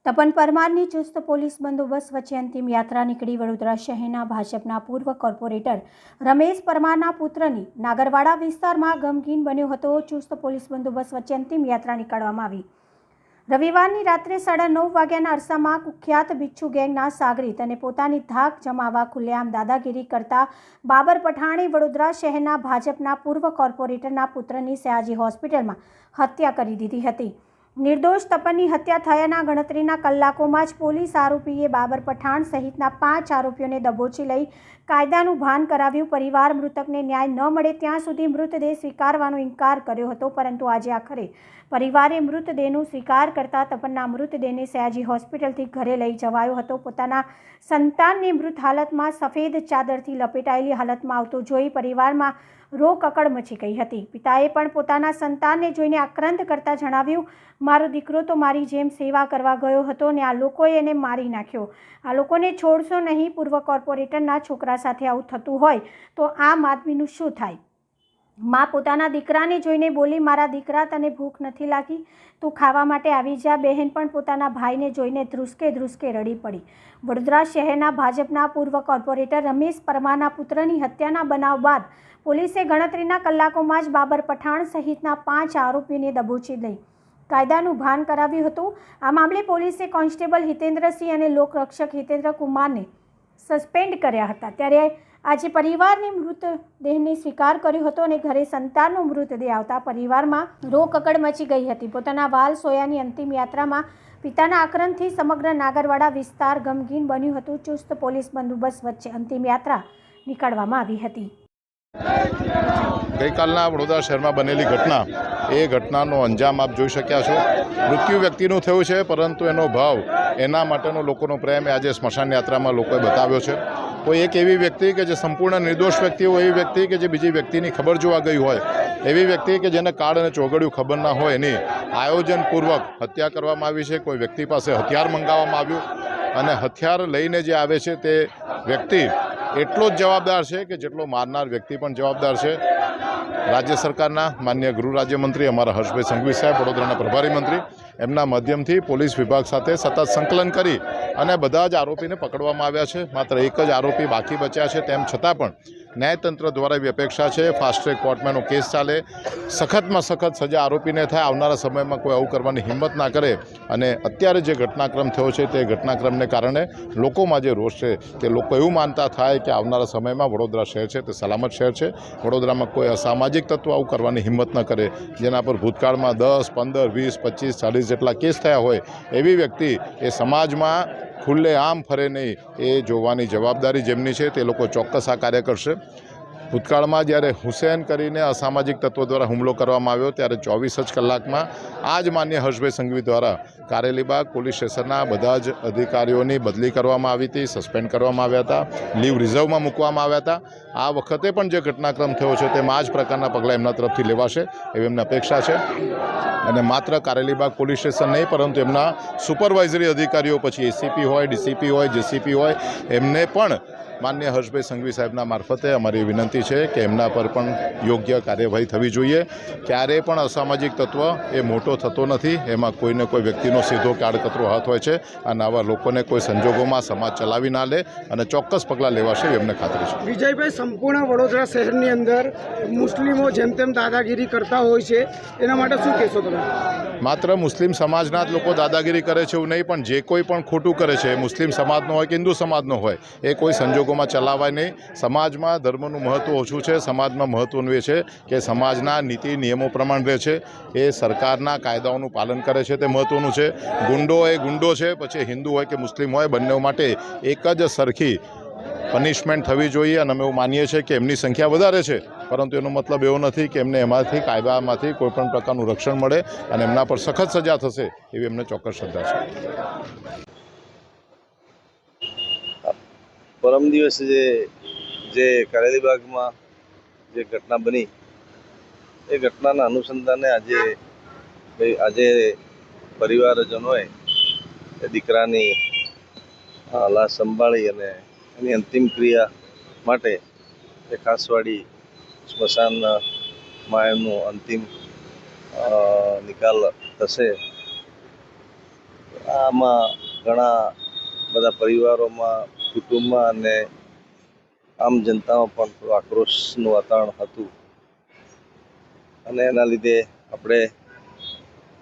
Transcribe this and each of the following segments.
તપન પરમારની ચુસ્ત પોલીસ બંદોબસ્ત વચ્ચે અંતિમ યાત્રા નીકળી। વડોદરા શહેરના ભાજપના પૂર્વ કોર્પોરેટર રમેશ પરમારના પુત્રની નાગરવાડા વિસ્તારમાં ગમગીન બન્યો હતો। ચુસ્ત પોલીસ બંદોબસ્ત વચ્ચે અંતિમ યાત્રા નીકાળવામાં આવી। રવિવારની રાત્રે 9:30 વાગ્યાના અરસામાં કુખ્યાત બિચ્છુ ગેંગના સાગરીત અને પોતાની ધાક જમાવવા ખુલ્લેઆમ દાદાગીરી કરતા બાબર પઠાણે વડોદરા શહેરના ભાજપના પૂર્વ કોર્પોરેટરના પુત્રની સયાજી હોસ્પિટલમાં હત્યા કરી દીધી હતી। નિર્દોષ તપનની હત્યા થયાના ગણતરીના કલાકોમાં જ પોલીસ આરોપીએ બાબર પઠાણ સહિતના 5 આરોપીઓને દબોચી લઈ કાયદાનું ભાન કરાવ્યું। પરિવાર મૃતકને ન્યાય ન મળે ત્યાં સુધી મૃતદેહ સ્વીકારવાનો ઇનકાર કર્યો હતો, પરંતુ આજે આખરે પરિવારે મૃતદેહનો સ્વીકાર કરતા તપનના મૃતદેહને સયાજી હોસ્પિટલથી ઘરે લઈ જવાયો હતો। પોતાના સંતાનને મૃત હાલતમાં સફેદ ચાદરથી લપેટાયેલી હાલતમાં આવતો જોઈ પરિવારમાં રોકકળ મચી ગઈ હતી। પિતાએ પણ પોતાના સંતાનને જોઈને આક્રંદ કરતા જણાવ્યું, મારો દીકરો તો મારી જેમ સેવા કરવા ગયો હતો ને આ લોકોએ એને મારી નાખ્યો। આ લોકોને છોડશો નહીં। પૂર્વ કોર્પોરેટરના છોકરા સાથે આવું થતું હોય તો આમ આદમીનું શું થાય? માં પોતાના દીકરાને જોઈને બોલી, મારા દીકરા તને ભૂખ નથી લાગી? તું ખાવા માટે આવી જા। બહેન પણ પોતાના ભાઈને જોઈને ધ્રુસકે ધ્રુસકે રડી પડી। વડોદરા શહેરના ભાજપના પૂર્વ કોર્પોરેટર રમેશ પરમારના પુત્રની હત્યાના બનાવ બાદ પોલીસે ગણતરીના કલાકોમાં જ બાબર પઠાણ સહિતના 5 આરોપીઓને દબોચી લઈ કાયદાનું ભાન કરાવ્યું હતું। આ મામલે પોલીસે કોન્સ્ટેબલ હિતેન્દ્રસિંહ અને લોકરક્ષક હિતેન્દ્ર કુમારને સસ્પેન્ડ કર્યા હતા। ત્યારે આજે પરિવારને મૃતદેહને સ્વીકાર કર્યો હતો અને ઘરે સંતાનનો મૃતદેહ આવતા પરિવારમાં રોકકળ મચી ગઈ હતી। પોતાના વાલ સોયાની અંતિમ યાત્રામાં પિતાના આક્રંદથી સમગ્ર નાગરવાડા વિસ્તાર ગમગીન બન્યું હતું। ચુસ્ત પોલીસ બંદોબસ્ત વચ્ચે અંતિમ યાત્રા નીકાળવામાં આવી હતી। ગઈકાલના વડોદરા શહેરમાં બનેલી ઘટના, એ ઘટનાનો અંજામ આપ જોઈ શક્યા છો। મૃત્યુ વ્યક્તિનું થયું છે, પરંતુ એનો ભાવ, એના માટેનો લોકોનો પ્રેમ આજે સ્મશાન યાત્રામાં લોકોએ બતાવ્યો છે। કોઈ એક એવી વ્યક્તિ કે જે સંપૂર્ણ નિર્દોષ વ્યક્તિ હોય, એવી વ્યક્તિ કે જે બીજી વ્યક્તિની ખબર જોવા ગઈ હોય, એવી વ્યક્તિ કે જેને કાળ અને ચોઘડિયું ખબર ના હોય, એની આયોજનપૂર્વક હત્યા કરવામાં આવી છે। કોઈ વ્યક્તિ પાસે હથિયાર મંગાવવામાં આવ્યું અને હથિયાર લઈને જે આવે છે તે વ્યક્તિ એટલો જ જવાબદાર છે કે જેટલો મારનાર વ્યક્તિ પણ જવાબદાર છે। રાજ્ય સરકારના માનનીય ગૃહ રાજ્યમંત્રી અમારા હર્ષભાઈ સંઘવી સાહેબ, વડોદરાના પ્રભારી મંત્રી, એમના માધ્યમથી પોલીસ વિભાગ સાથે સતત સંકલન કરી અને બધા જ આરોપીને પકડવામાં આવ્યા છે। માત્ર એક જ આરોપી બાકી બચ્યા છે। તેમ છતાં પણ ન્યાયતંત્ર દ્વારા એવી અપેક્ષા છે ફાસ્ટ ટ્રેક કોર્ટમાંનો કેસ ચાલે, સખતમાં સખત સજા આરોપીને થાય, આવનારા સમયમાં કોઈ આવું કરવાની હિંમત ના કરે। અને અત્યારે જે ઘટનાક્રમ થયો છે તે ઘટનાક્રમને કારણે લોકોમાં જે રોષ છે તે લોકો એવું માનતા થાય કે આવનારા સમયમાં વડોદરા શહેર છે તે સલામત શહેર છે। વડોદરામાં કોઈ અસામાજિક તત્વો આવું કરવાની હિંમત ન કરે, જેના પર ભૂતકાળમાં 10, 15, 20, 25, 40 જેટલા કેસ થયા હોય, એવી વ્યક્તિ એ સમાજમાં ખુલ્લે આમ ફરે નહીં, એ જોવાની જવાબદારી જેમની છે। તે લોકો ચોક્કસ આ કાર્ય કરશે। ભૂતકાળમાં જ્યારે હુસેન કરીને અસામાજિક તત્વો દ્વારા હુમલો કરવામાં આવ્યો, ત્યારે 24 જ કલાકમાં આ જ માન્ય હર્ષભાઈ સંઘવી દ્વારા કારેલીબાગ પોલીસ સ્ટેશનના બધા જ અધિકારીઓની બદલી કરવામાં આવી હતી, સસ્પેન્ડ કરવામાં આવ્યા હતા, લીવ રિઝર્વમાં મૂકવામાં આવ્યા હતા। આ વખતે પણ જે ઘટનાક્રમ થયો છે તેમાં આ જ પ્રકારના પગલાં એમના તરફથી લેવાશે એવી એમને અપેક્ષા છે। અને માત્ર કારેલીબાગ પોલીસ સ્ટેશન નહીં, પરંતુ એમના સુપરવાઇઝરી અધિકારીઓ, પછી એસીપી હોય, ડીસીપી હોય, જેસીપી હોય, એમને પણ માનનીય હર્ષભાઈ સંઘવી સાહેબના મારફતે અમારી વિનંતી છે કે એમના પર પણ યોગ્ય કાર્યવાહી થવી જોઈએ। ક્યારેય પણ અસામાજિક તત્વ એ મોટો થતો નથી, એમાં કોઈને કોઈ વ્યક્તિનો સીધો કે આડકતરો હાથ હોય છે, અને આવા લોકોને કોઈ સંજોગોમાં સમાજ ચલાવી ના લે, અને ચોક્કસ પગલાં લેવાશે એવી અમને ખાતરી છે। વિજયભાઈ, સંપૂર્ણ વડોદરા શહેરની અંદર મુસ્લિમો જેમ તેમ દાદાગીરી કરતા હોય છે, એના માટે શું કહેશો તમે? માત્ર મુસ્લિમ સમાજના જ લોકો દાદાગીરી કરે છે એવું નહીં, પણ જે કોઈ પણ ખોટું કરે છે, મુસ્લિમ સમાજનો હોય કે હિન્દુ સમાજનો હોય, એ કોઈ સંજોગોમાં ચલાવાય નહીં। સમાજમાં ધર્મનું મહત્ત્વ ઓછું છે, સમાજમાં મહત્ત્વનું એ છે કે સમાજના નીતિ નિયમો પ્રમાણે રહે છે, એ સરકારના કાયદાઓનું પાલન કરે છે, તે મહત્ત્વનું છે। ગુંડો એ ગુંડો છે, પછી હિન્દુ હોય કે મુસ્લિમ હોય, બંને માટે એક જ સરખી પનિશમેન્ટ થવી જોઈએ। અને અમે એવું માનીએ છીએ કે એમની સંખ્યા વધારે છે, પરંતુ એનો મતલબ એવો નથી કે એમને એમાંથી કાયદામાંથી કોઈપણ પ્રકારનું રક્ષણ મળે, અને એમના પર સખત સજા થશે એવી એમને ચોક્કસ શ્રદ્ધા છે। પરમ દિવસે જે કારેલીબાગમાં જે ઘટના બની, એ ઘટનાના અનુસંધાને આજે પરિવારજનોએ એ દીકરાની લાશ સંભાળી અને એની અંતિમ ક્રિયા માટે એ ખાસવાડી સ્મશાનમાં એમનું અંતિમ નિકાલ થશે। આમાં ઘણા બધા પરિવારોમાં, કુટુંબમાં અને આમ જનતામાં પણ થોડું આક્રોશનું વાતાવરણ હતું અને એના લીધે આપણે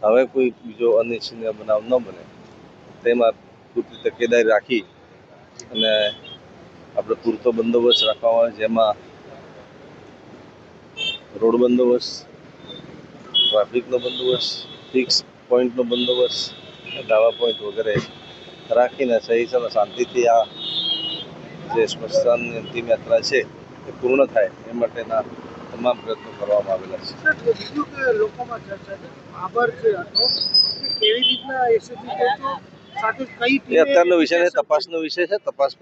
હવે કોઈ બીજો અનિચ્છનીય બનાવ ન બને તેમાં પૂરતી તકેદારી રાખી અને આપણે પૂરતો બંદોબસ્ત રાખવામાં આવે, જેમાં રોડ બંદોબસ્ત, ટ્રાફિકનો બંદોબસ્ત, ફિક્સ પોઈન્ટનો બંદોબસ્ત, ધાવા પોઈન્ટ વગેરે રાખીને સહી અને શાંતિથી આ જે સ્મશાનની અંતિમ યાત્રા છે એ પૂર્ણ થાય એ માટેના તમામ પ્રયત્નો કરવામાં આવેલા છે. બીજું કે લોકોમાં ચર્ચા છે, આભાર છે હતો કે કેવી રીતના એસએસજી સાથે કઈ એ અત્યારનો વિષય છે, તપાસનો વિષય છે. તપાસ પછી